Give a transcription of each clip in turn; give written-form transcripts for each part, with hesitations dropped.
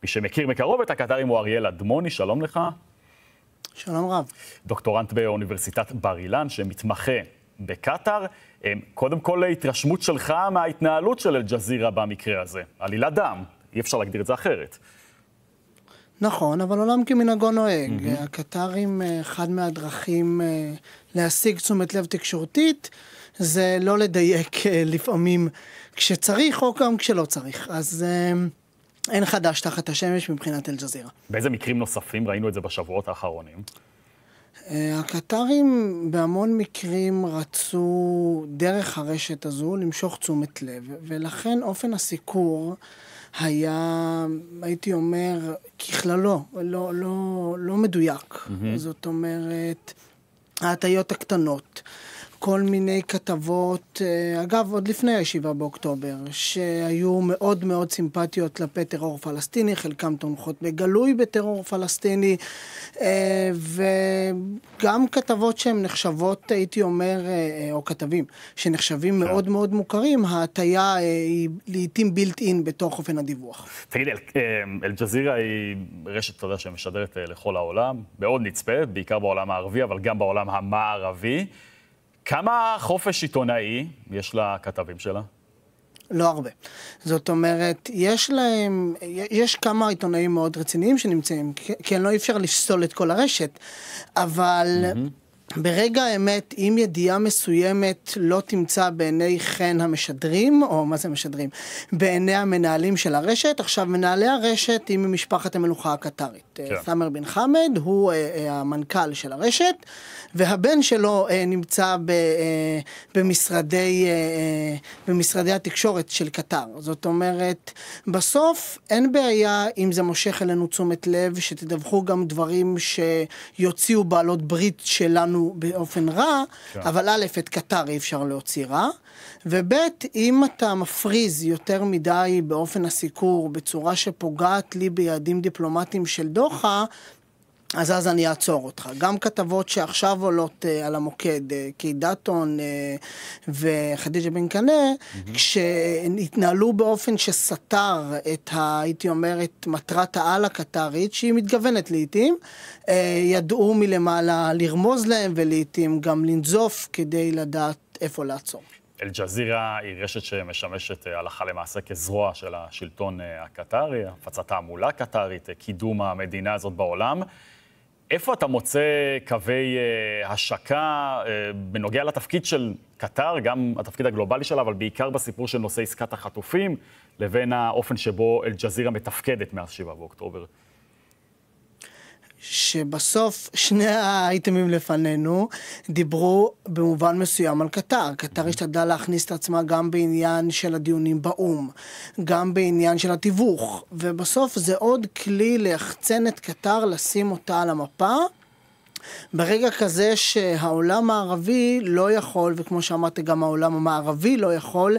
מי שמכיר מקרוב את הקטרים הוא אריאל אדמוני, שלום לך. שלום רב. דוקטורנט באוניברסיטת בר אילן, שמתמחה בקטר. קודם כל, התרשמות שלך מההתנהלות של אל-ג'זירה במקרה הזה. עלילת דם, אי אפשר להגדיר את זה אחרת. נכון, אבל עולם כמנהגו נוהג. הקטרים, אחד מהדרכים להשיג תשומת לב תקשורתית, זה לא לדייק לפעמים כשצריך או גם כשלא צריך. אז אין חדש תחת השמש מבחינת אל-ג'זירה. באיזה מקרים נוספים ראינו את זה בשבועות האחרונים? הקטרים בהמון מקרים רצו דרך הרשת הזו למשוך תשומת לב, ולכן אופן הסיקור היה, הייתי אומר, ככללו, לא מדויק. זאת אומרת, ההטיות הקטנות, כל מיני כתבות, אגב, עוד לפני הישיבה באוקטובר, שהיו מאוד מאוד סימפטיות כלפי טרור פלסטיני, חלקם תומכות בגלוי בטרור פלסטיני, וגם כתבות שהן נחשבות, הייתי אומר, או כתבים, שנחשבים מאוד מאוד מוכרים, ההטיה היא לעתים בילט אין בתוך אופן הדיווח. תגיד, אל-ג'זירה היא רשת, אתה יודע, שמשדרת לכל העולם, מאוד נצפה, בעיקר בעולם הערבי, אבל גם בעולם המערבי. כמה חופש עיתונאי יש לכתבים שלה? לא הרבה. זאת אומרת, יש כמה עיתונאים מאוד רציניים שנמצאים, כי לא אפשר לפסול את כל הרשת, אבל ברגע האמת, אם ידיעה מסוימת לא תמצא בעיני חן המשדרים, או מה זה משדרים? בעיני המנהלים של הרשת, עכשיו מנהלי הרשת היא ממשפחת המלוכה הקטרית. סאמר בן חמד הוא המנכ"ל של הרשת, והבן שלו נמצא במשרדי התקשורת של קטר. זאת אומרת, בסוף אין בעיה אם זה מושך אלינו תשומת לב, שתדווחו גם דברים שיוציאו בעלות ברית שלנו באופן רע, אבל א', את קטר אי אפשר להוציא רע, וב', אם אתה מפריז יותר מדי באופן הסיקור, בצורה שפוגעת לי ביעדים דיפלומטיים של דוחה, אז אני אעצור אותך. גם כתבות שעכשיו עולות על המוקד, קידטון וחדיג'ה בן קנה, כשהתנהלו באופן שסתר את, הייתי אומר, את מטרת העל הקטרית, שהיא מתגוונת לעתים, ידעו מלמעלה לרמוז להם, ולעתים גם לנזוף כדי לדעת איפה לעצור. אל-ג'זירה היא רשת שמשמשת הלכה למעשה כזרוע של השלטון הקטרי, הפצת תעמולה קטרית, קידום המדינה הזאת בעולם. איפה אתה מוצא קווי השקה בנוגע לתפקיד של קטר, גם התפקיד הגלובלי שלה, אבל בעיקר בסיפור של נושא עסקת החטופים, לבין האופן שבו אל-ג'זירה מתפקדת מאז 7 באוקטובר? שבסוף שני האייטמים לפנינו דיברו במובן מסוים על קטר. קטר השתדלה להכניס את עצמה גם בעניין של הדיונים באום, גם בעניין של התיווך, ובסוף זה עוד כלי ליחצן את קטר, לשים אותה על המפה, ברגע כזה שהעולם הערבי לא יכול, וכמו שאמרתי גם העולם המערבי לא יכול,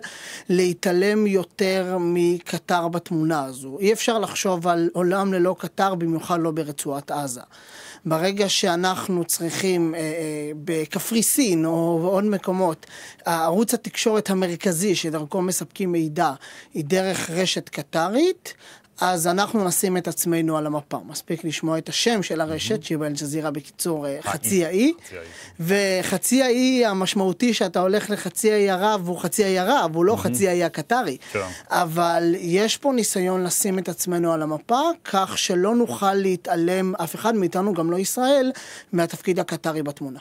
להתעלם יותר מקטר בתמונה הזו. אי אפשר לחשוב על עולם ללא קטר, במיוחד לא ברצועת עזה. ברגע שאנחנו צריכים בקפריסין או בעוד מקומות, ערוץ התקשורת המרכזי שדרכו מספקים מידע היא דרך רשת קטרית, אז אנחנו נשים את עצמנו על המפה. מספיק לשמוע את השם של הרשת, שהיא באל-ג'זירה בקיצור חצי האי, וחצי האי המשמעותי שאתה הולך לחצי האי ערב, הוא חצי האי ערב, הוא לא חצי האי הקטרי. אבל יש פה ניסיון לשים את עצמנו על המפה, כך שלא נוכל להתעלם, אף אחד מאיתנו, גם לא ישראל, מהתפקיד הקטרי בתמונה.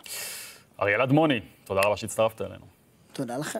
אריאל אדמוני, תודה רבה שהצטרפת אלינו. תודה לכם.